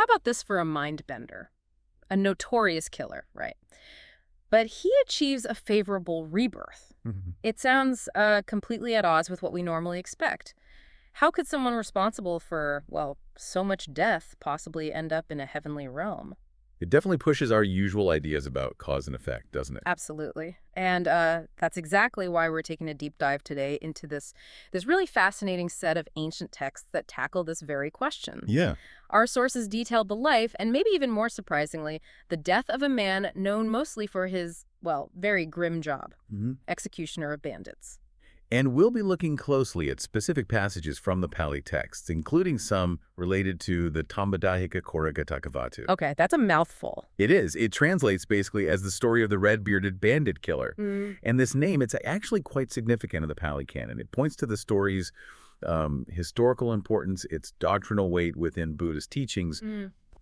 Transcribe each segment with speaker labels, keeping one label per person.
Speaker 1: how about this for a mind bender? A notorious killer, right? But he achieves a favorable rebirth.
Speaker 2: Mhm.
Speaker 1: It sounds completely at odds with what we normally expect. How could someone responsible for, well, so much death possibly end up in a heavenly realm?
Speaker 2: It definitely pushes our usual ideas about cause and effect, doesn't it?
Speaker 1: Absolutely. And that's exactly why we're taking a deep dive today into this really fascinating set of ancient texts that tackle this very question.
Speaker 2: Yeah.
Speaker 1: Our sources detailed the life, and maybe even more surprisingly, the death of a man known mostly for his, well, very grim job,
Speaker 2: Hmm.
Speaker 1: executioner of bandits.
Speaker 2: And we'll be looking closely at specific passages from the Pali texts, including some related to the Tambadāṭhikacoraghātaka Vatthu.
Speaker 1: Okay, that's a mouthful.
Speaker 2: It is. It translates basically as the story of the red-bearded bandit killer. And this name, it's actually quite significant in the Pali Canon. It points to the story's historical importance, its doctrinal weight within Buddhist teachings.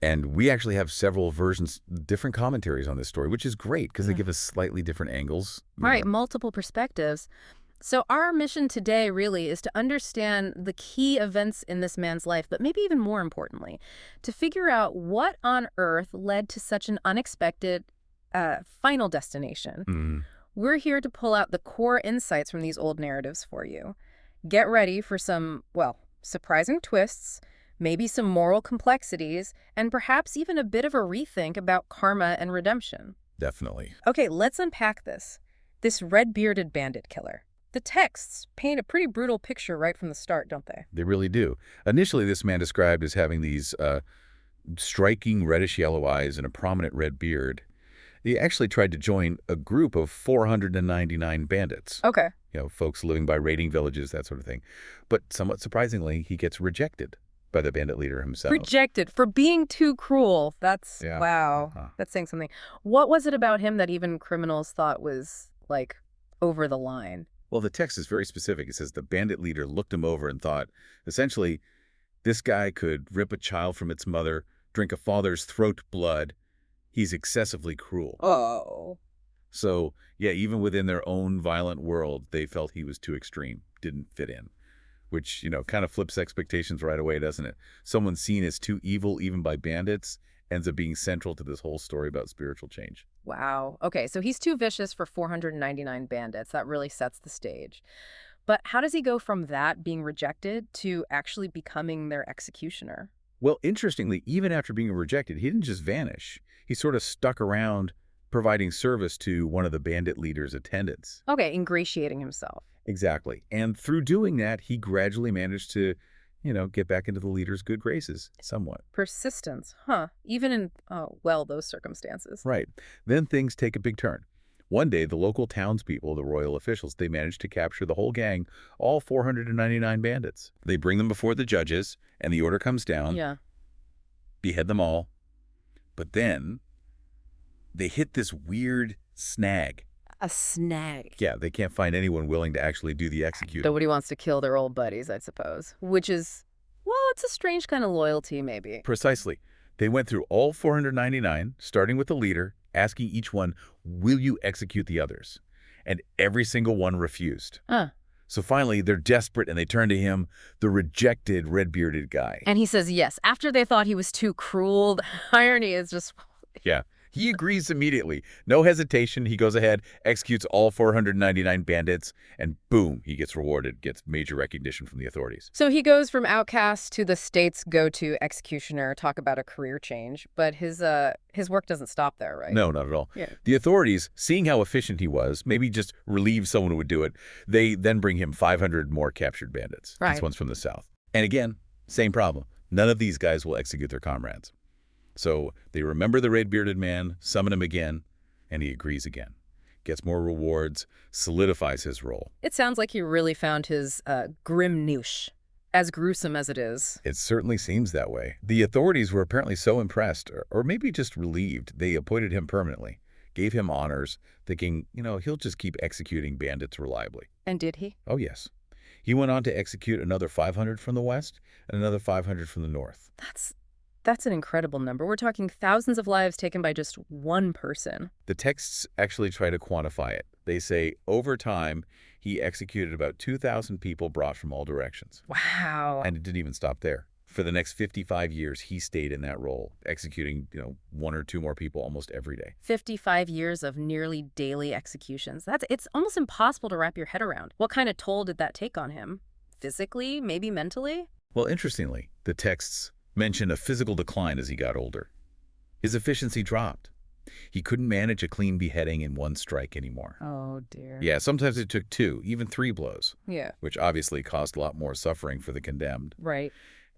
Speaker 2: And we actually have several versions, different commentaries on this story, which is great because they give us slightly different angles.
Speaker 1: Right, multiple perspectives. So our mission today really is to understand the key events in this man's life, but maybe even more importantly, to figure out what on earth led to such an unexpected final destination. We're here to pull out the core insights from these old narratives for you. Get ready for some, well, surprising twists, maybe some moral complexities, and perhaps even a bit of a rethink about karma and redemption.
Speaker 2: Definitely.
Speaker 1: Okay, let's unpack this. This red-bearded bandit killer. The texts paint a pretty brutal picture right from the start, don't they?
Speaker 2: They really do. Initially, this man described as having these striking reddish-yellow eyes and a prominent red beard. He actually tried to join a group of 499 bandits.
Speaker 1: Okay.
Speaker 2: You know, folks living by raiding villages, that sort of thing. But somewhat surprisingly, he gets rejected by the bandit leader himself.
Speaker 1: Rejected for being too cruel. That's,
Speaker 2: Yeah.
Speaker 1: wow, that's saying something. What was it about him that even criminals thought was, like, over the line?
Speaker 2: Well, the text is very specific. It says the bandit leader looked him over and thought, essentially, this guy could rip a child from its mother, drink a father's throat blood. He's excessively cruel.
Speaker 1: Oh.
Speaker 2: So, yeah, even within their own violent world, they felt he was too extreme, didn't fit in. Which, you know, kind of flips expectations right away, doesn't it? Someone seen as too evil, even by bandits, ends up being central to this whole story about spiritual change.
Speaker 1: Wow. Okay, so he's too vicious for 499 bandits. That really sets the stage. But how does he go from that being rejected to actually becoming their executioner?
Speaker 2: Well, interestingly, even after being rejected, he didn't just vanish. He sort of stuck around providing service to one of the bandit leader's attendants.
Speaker 1: Okay, ingratiating himself.
Speaker 2: Exactly. And through doing that, he gradually managed to, you know, get back into the leader's good graces somewhat.
Speaker 1: Persistence, huh? Even in, oh, well, those circumstances.
Speaker 2: Right. Then things take a big turn. One day, the local townspeople, the royal officials, they managed to capture the whole gang, all 499 bandits. They bring them before the judges, and the order comes down.
Speaker 1: Yeah.
Speaker 2: Behead them all. But then they hit this weird snag.
Speaker 1: A snag.
Speaker 2: Yeah, they can't find anyone willing to actually do the executing.
Speaker 1: Nobody wants to kill their old buddies, I suppose. Which is, well, it's a strange kind of loyalty, maybe.
Speaker 2: Precisely. They went through all 499, starting with the leader, asking each one, will you execute the others? And every single one refused.
Speaker 1: Huh.
Speaker 2: So finally, they're desperate and they turn to him, the rejected red-bearded guy.
Speaker 1: And he says yes, after they thought he was too cruel. The irony is just...
Speaker 2: Yeah. He agrees immediately. No hesitation. He goes ahead, executes all 499 bandits, and boom, he gets rewarded, gets major recognition from the authorities.
Speaker 1: So he goes from outcast to the state's go-to executioner. Talk about a career change. But his work doesn't stop there, right?
Speaker 2: No, not at all.
Speaker 1: Yeah.
Speaker 2: The authorities, seeing how efficient he was, maybe just relieve someone who would do it, they then bring him 500 more captured bandits.
Speaker 1: Right.
Speaker 2: These ones from the south. And again, same problem. None of these guys will execute their comrades. So they remember the red-bearded man, summon him again, and he agrees again. Gets more rewards, solidifies his role.
Speaker 1: It sounds like he really found his grim niche, as gruesome as it is.
Speaker 2: It certainly seems that way. The authorities were apparently so impressed, or maybe just relieved, they appointed him permanently, gave him honors, thinking, you know, he'll just keep executing bandits reliably.
Speaker 1: And did he?
Speaker 2: Oh, yes. He went on to execute another 500 from the west and another 500 from the north.
Speaker 1: That's an incredible number. We're talking thousands of lives taken by just one person.
Speaker 2: The texts actually try to quantify it. They say, over time, he executed about 2,000 people brought from all directions.
Speaker 1: Wow.
Speaker 2: And it didn't even stop there. For the next 55 years, he stayed in that role, executing, one or two more people almost every day.
Speaker 1: 55 years of nearly daily executions. It's almost impossible to wrap your head around. What kind of toll did that take on him? Physically, maybe mentally?
Speaker 2: Well, interestingly, the texts mention a physical decline as he got older. His efficiency dropped. He couldn't manage a clean beheading in one strike anymore.
Speaker 1: Oh, dear.
Speaker 2: Yeah, sometimes it took 2, even 3 blows.
Speaker 1: Yeah.
Speaker 2: Which obviously caused a lot more suffering for the condemned.
Speaker 1: Right.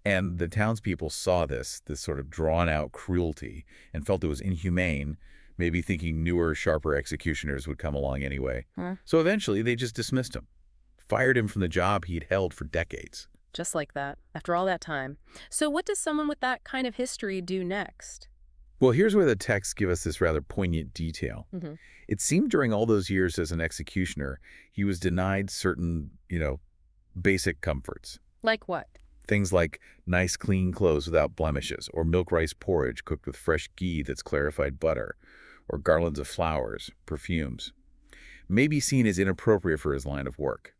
Speaker 2: And the townspeople saw this sort of drawn-out cruelty, and felt it was inhumane, maybe thinking newer, sharper executioners would come along anyway. So eventually, they just dismissed him, fired him from the job he'd held for decades.
Speaker 1: Just like that, after all that time. So what does someone with that kind of history do next?
Speaker 2: Well, here's where the texts give us this rather poignant detail. It seemed during all those years as an executioner, he was denied certain, basic comforts.
Speaker 1: Like what?
Speaker 2: Things like nice, clean clothes without blemishes, or milk rice porridge cooked with fresh ghee that's clarified butter, or garlands of flowers, perfumes. May be seen as inappropriate for his line of work.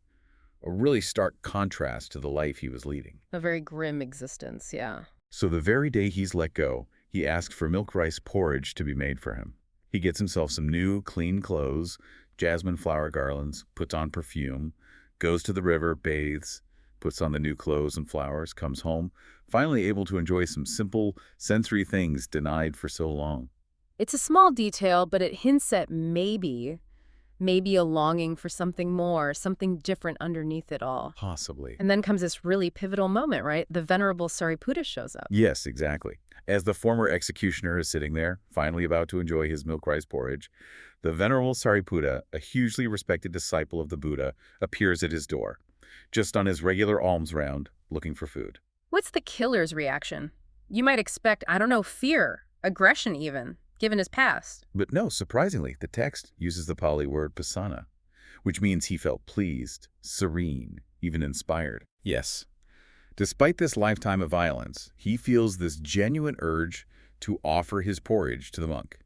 Speaker 2: A really stark contrast to the life he was leading.
Speaker 1: A very grim existence, yeah.
Speaker 2: So the very day he's let go, he asked for milk rice porridge to be made for him. He gets himself some new, clean clothes, jasmine flower garlands, puts on perfume, goes to the river, bathes, puts on the new clothes and flowers, comes home, finally able to enjoy some simple, sensory things denied for so long.
Speaker 1: It's a small detail, but it hints at maybe a longing for something more, something different underneath it all.
Speaker 2: Possibly.
Speaker 1: And then comes this really pivotal moment, right? The venerable Sariputta shows up.
Speaker 2: Yes, exactly. As the former executioner is sitting there, finally about to enjoy his milk rice porridge, the venerable Sariputta, a hugely respected disciple of the Buddha, appears at his door, just on his regular alms round, looking for food.
Speaker 1: What's the killer's reaction? You might expect, fear, aggression even, given his past.
Speaker 2: But no, surprisingly, the text uses the Pali word prasanna, which means he felt pleased, serene, even inspired. Yes. Despite this lifetime of violence, he feels this genuine urge to offer his porridge to the monk.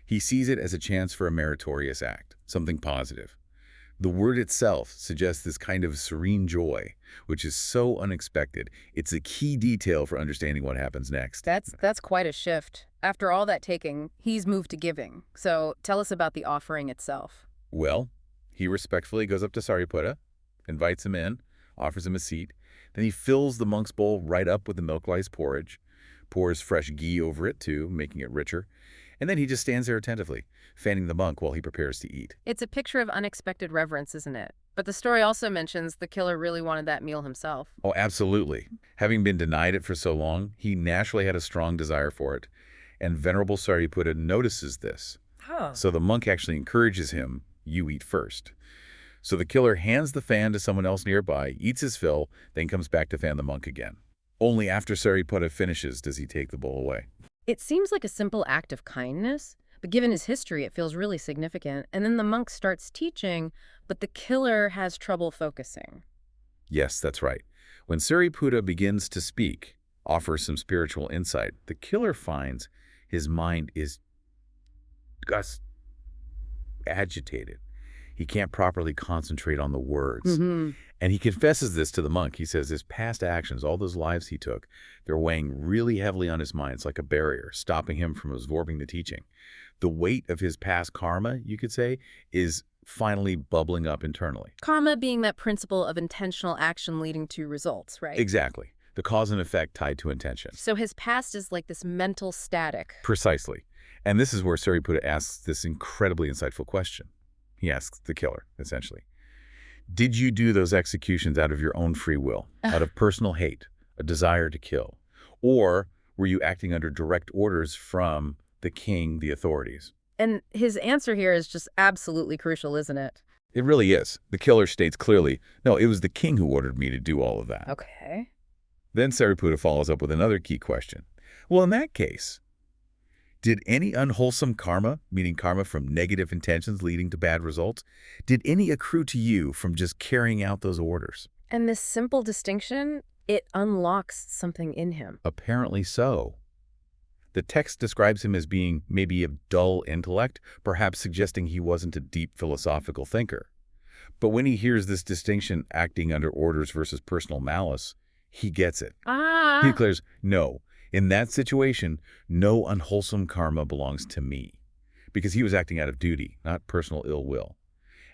Speaker 2: He sees it as a chance for a meritorious act, something positive. The word itself suggests this kind of serene joy, which is so unexpected. It's a key detail for understanding what happens next.
Speaker 1: That's quite a shift. After all that taking, he's moved to giving. So tell us about the offering itself.
Speaker 2: Well, he respectfully goes up to Sariputta, invites him in, offers him a seat. Then he fills the monk's bowl right up with the milk rice porridge, pours fresh ghee over it too, making it richer. And then he just stands there attentively, fanning the monk while he prepares to eat.
Speaker 1: It's a picture of unexpected reverence, isn't it? But the story also mentions the killer really wanted that meal himself.
Speaker 2: Oh, absolutely. Having been denied it for so long, he naturally had a strong desire for it. And Venerable Sariputta notices this. So the monk actually encourages him, you eat first. So the killer hands the fan to someone else nearby, eats his fill, then comes back to fan the monk again. Only after Sariputta finishes does he take the bowl away.
Speaker 1: It seems like a simple act of kindness, but given his history, it feels really significant. And then the monk starts teaching, but the killer has trouble focusing.
Speaker 2: Yes, that's right. When Sariputta begins to speak, offers some spiritual insight, the killer finds his mind is agitated. He can't properly concentrate on the words. And he confesses this to the monk. He says his past actions, all those lives he took, they're weighing really heavily on his mind. It's like a barrier, stopping him from absorbing the teaching. The weight of his past karma, you could say, is finally bubbling up internally.
Speaker 1: Karma being that principle of intentional action leading to results, right?
Speaker 2: Exactly. The cause and effect tied to intention.
Speaker 1: So his past is like this mental static.
Speaker 2: Precisely. And this is where Sariputta asks this incredibly insightful question. He asks the killer, essentially. Did you do those executions out of your own free will, out of personal hate, a desire to kill? Or were you acting under direct orders from the king, the authorities?
Speaker 1: And his answer here is just absolutely crucial, isn't it?
Speaker 2: It really is. The killer states clearly, no, it was the king who ordered me to do all of that.
Speaker 1: Okay.
Speaker 2: Then Sariputta follows up with another key question. Well, in that case, did any unwholesome karma, meaning karma from negative intentions leading to bad results, did any accrue to you from just carrying out those orders?
Speaker 1: And this simple distinction, it unlocks something in him.
Speaker 2: Apparently so. The text describes him as being maybe of dull intellect, perhaps suggesting he wasn't a deep philosophical thinker. But when he hears this distinction, acting under orders versus personal malice, He gets it. He
Speaker 1: Ah,
Speaker 2: declares, no, in that situation, no unwholesome karma belongs to me. Because he was acting out of duty, not personal ill will.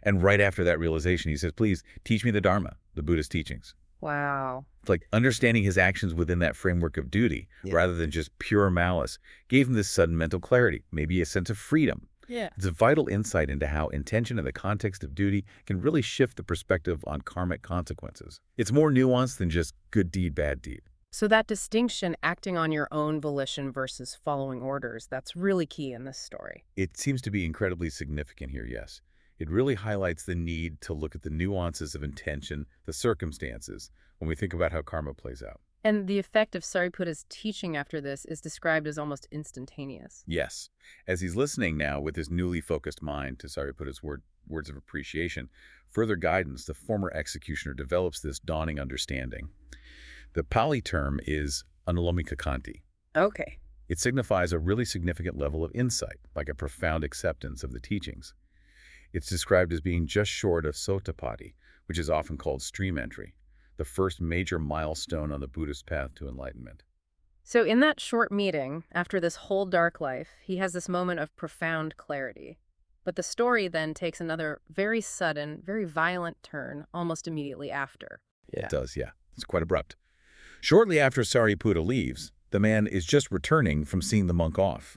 Speaker 2: And right after that realization, he says, please teach me the Dharma, the Buddhist teachings.
Speaker 1: wow.
Speaker 2: It's like understanding his actions within that framework of duty,
Speaker 3: Yeah.
Speaker 2: rather than just pure malice, gave him this sudden mental clarity, maybe a sense of freedom.
Speaker 1: Yeah.
Speaker 2: It's a vital insight into how intention in the context of duty can really shift the perspective on karmic consequences. It's more nuanced than just good deed, bad deed.
Speaker 1: So that distinction, acting on your own volition versus following orders, that's really key in this story.
Speaker 2: It seems to be incredibly significant here, yes. It really highlights the need to look at the nuances of intention, the circumstances, when we think about how karma plays out.
Speaker 1: And the effect of Sariputta's teaching after this is described as almost instantaneous.
Speaker 2: Yes. As he's listening now with his newly focused mind to Sariputta's words of appreciation, further guidance, the former executioner develops this dawning understanding. The Pali term is anulomika.
Speaker 1: Okay.
Speaker 2: It signifies a really significant level of insight, like a profound acceptance of the teachings. It's described as being just short of Sotapadhi, which is often called stream entry, the first major milestone on the Buddhist path to enlightenment.
Speaker 1: So in that short meeting, after this whole dark life, he has this moment of profound clarity. But the story then takes another very sudden, very violent turn almost immediately after.
Speaker 3: Yeah.
Speaker 2: It does, yeah. It's quite abrupt. Shortly after Sariputta leaves, the man is just returning from seeing the monk off.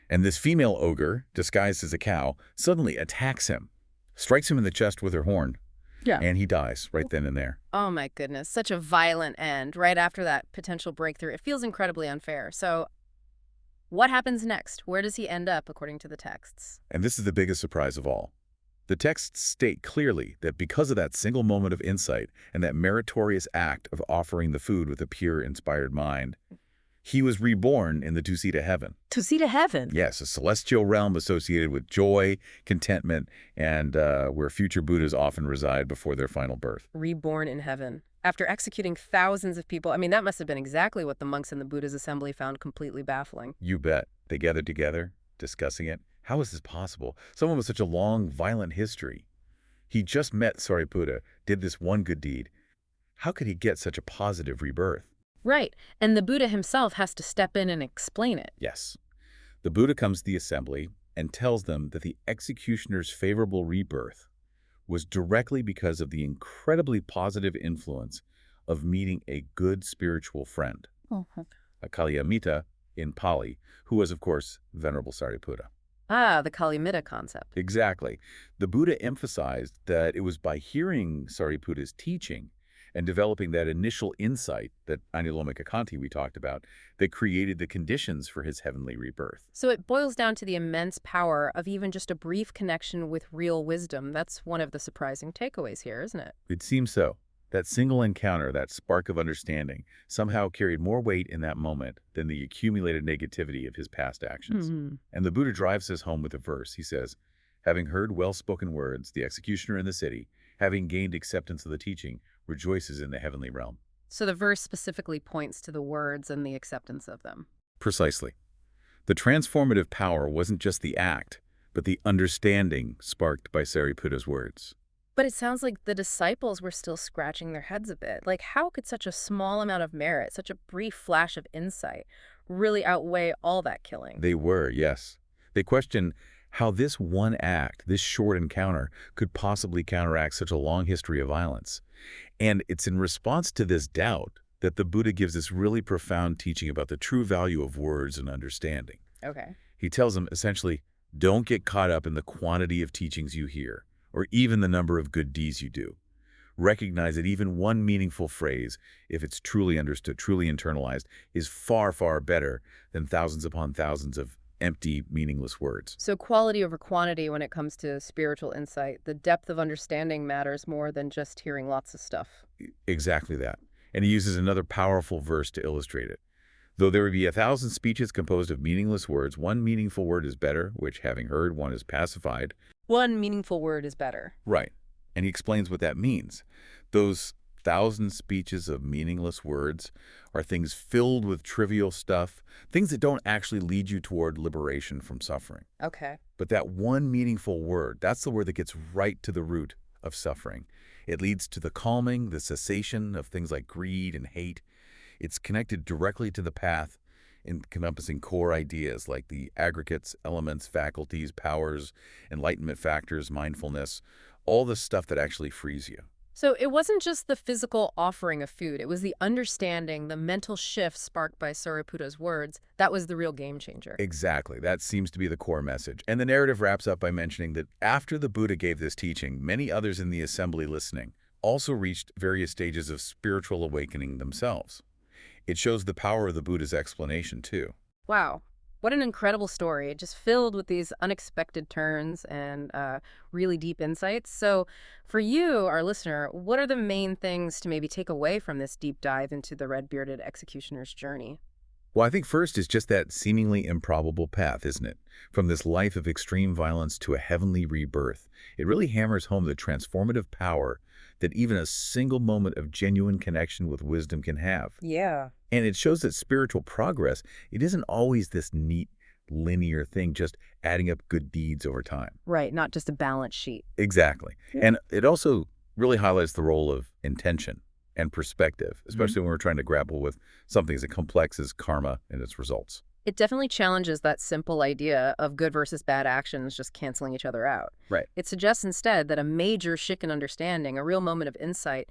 Speaker 2: And this female ogre, disguised as a cow, suddenly attacks him, strikes him in the chest with her horn,
Speaker 1: Yeah.
Speaker 2: and he dies right then and there.
Speaker 1: Oh my goodness, such a violent end right after that potential breakthrough. It feels incredibly unfair. So what happens next? Where does he end up according to the texts?
Speaker 2: And this is the biggest surprise of all. The texts state clearly that because of that single moment of insight and that meritorious act of offering the food with a pure, inspired mind, he was reborn in the Tusita heaven.
Speaker 1: Tusita heaven?
Speaker 2: Yes, a celestial realm associated with joy, contentment, and where future Buddhas often reside before their final birth.
Speaker 1: Reborn in heaven. After executing thousands of people, I mean, that must have been exactly what the monks in the Buddha's assembly found completely baffling.
Speaker 2: You bet. They gathered together, discussing it. How is this possible? Someone with such a long, violent history. He just met Sariputta, did this one good deed. How could he get such a positive rebirth?
Speaker 1: Right, and the Buddha himself has to step in and explain it.
Speaker 2: Yes. The Buddha comes to the assembly and tells them that the executioner's favorable rebirth was directly because of the incredibly positive influence of meeting a good spiritual friend, a Kalyamita in Pali, who was, of course, Venerable Sariputta.
Speaker 1: Ah, the Kalyamita concept.
Speaker 2: Exactly. The Buddha emphasized that it was by hearing Sariputta's teaching and developing that initial insight, that anulomika we talked about, that created the conditions for his heavenly rebirth.
Speaker 1: So it boils down to the immense power of even just a brief connection with real wisdom. That's one of the surprising takeaways here, isn't it?
Speaker 2: It seems so. That single encounter, that spark of understanding, somehow carried more weight in that moment than the accumulated negativity of his past actions. And the Buddha drives this home with a verse. He says, having heard well-spoken words, the executioner in the city, having gained acceptance of the teaching, rejoices in the heavenly realm.
Speaker 1: So the verse specifically points to the words and the acceptance of them.
Speaker 2: Precisely. The transformative power wasn't just the act, but the understanding sparked by Sariputta's words.
Speaker 1: But it sounds like the disciples were still scratching their heads a bit. Like, how could such a small amount of merit, such a brief flash of insight, really outweigh all that killing?
Speaker 2: They were, yes. They questioned how this one act, this short encounter, could possibly counteract such a long history of violence. And it's in response to this doubt that the Buddha gives this really profound teaching about the true value of words and understanding.
Speaker 1: Okay.
Speaker 2: He tells them essentially, don't get caught up in the quantity of teachings you hear, or even the number of good deeds you do. Recognize that even one meaningful phrase, if it's truly understood, truly internalized, is far, far better than thousands upon thousands of empty, meaningless words.
Speaker 1: So quality over quantity when it comes to spiritual insight. The depth of understanding matters more than just hearing lots of stuff.
Speaker 2: Exactly that. And he uses another powerful verse to illustrate it. Though there would be 1,000 speeches composed of meaningless words, one meaningful word is better, which, having heard, one is pacified.
Speaker 1: One meaningful word is better.
Speaker 2: Right. And he explains what that means. Those 1,000 speeches of meaningless words are things filled with trivial stuff, things that don't actually lead you toward liberation from suffering.
Speaker 1: Okay.
Speaker 2: But that one meaningful word, that's the word that gets right to the root of suffering. It leads to the calming, the cessation of things like greed and hate. It's connected directly to the path, encompassing core ideas like the aggregates, elements, faculties, powers, enlightenment factors, mindfulness, all the stuff that actually frees you.
Speaker 1: So it wasn't just the physical offering of food. It was the understanding, the mental shift sparked by Sariputta's words. That was the real game changer.
Speaker 2: Exactly. That seems to be the core message. And the narrative wraps up by mentioning that after the Buddha gave this teaching, many others in the assembly listening also reached various stages of spiritual awakening themselves. It shows the power of the Buddha's explanation, too.
Speaker 1: Wow. What an incredible story, just filled with these unexpected turns and really deep insights. So for you, our listener, what are the main things to maybe take away from this deep dive into the red-bearded executioner's journey?
Speaker 2: Well, I think first is just that seemingly improbable path, isn't it? From this life of extreme violence to a heavenly rebirth. It really hammers home the transformative power that even a single moment of genuine connection with wisdom can have.
Speaker 1: Yeah.
Speaker 2: And it shows that spiritual progress, it isn't always this neat, linear thing, just adding up good deeds over time.
Speaker 1: Right, not just a balance sheet.
Speaker 2: Exactly.
Speaker 1: Yeah.
Speaker 2: And it also really highlights the role of intention and perspective, especially when we're trying to grapple with something as complex as karma and its results.
Speaker 1: It definitely challenges that simple idea of good versus bad actions just canceling each other out.
Speaker 2: Right.
Speaker 1: It suggests instead that a major shift in understanding, a real moment of insight,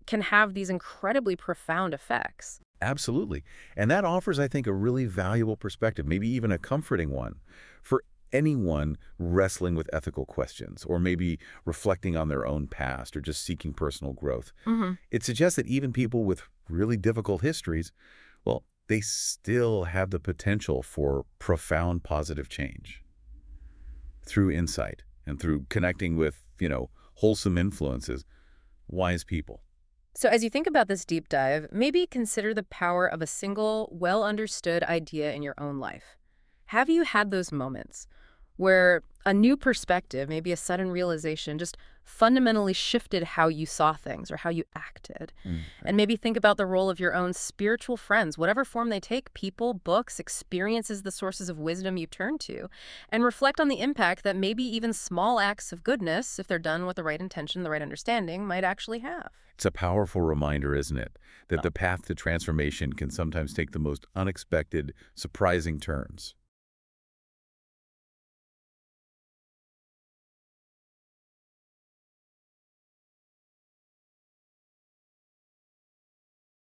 Speaker 1: can have these incredibly profound effects.
Speaker 2: Absolutely. And that offers, I think, a really valuable perspective, maybe even a comforting one, for anyone wrestling with ethical questions or maybe reflecting on their own past or just seeking personal growth. It suggests that even people with really difficult histories, well, they still have the potential for profound positive change through insight and through connecting with, wholesome influences, wise people.
Speaker 1: So as you think about this deep dive, maybe consider the power of a single, well-understood idea in your own life. Have you had those moments where a new perspective, maybe a sudden realization, just fundamentally shifted how you saw things or how you acted? And maybe think about the role of your own spiritual friends, whatever form they take, people, books, experiences, the sources of wisdom you turn to, and reflect on the impact that maybe even small acts of goodness, if they're done with the right intention, the right understanding, might actually have.
Speaker 2: It's a powerful reminder, isn't it, that the path to transformation can sometimes take the most unexpected, surprising turns.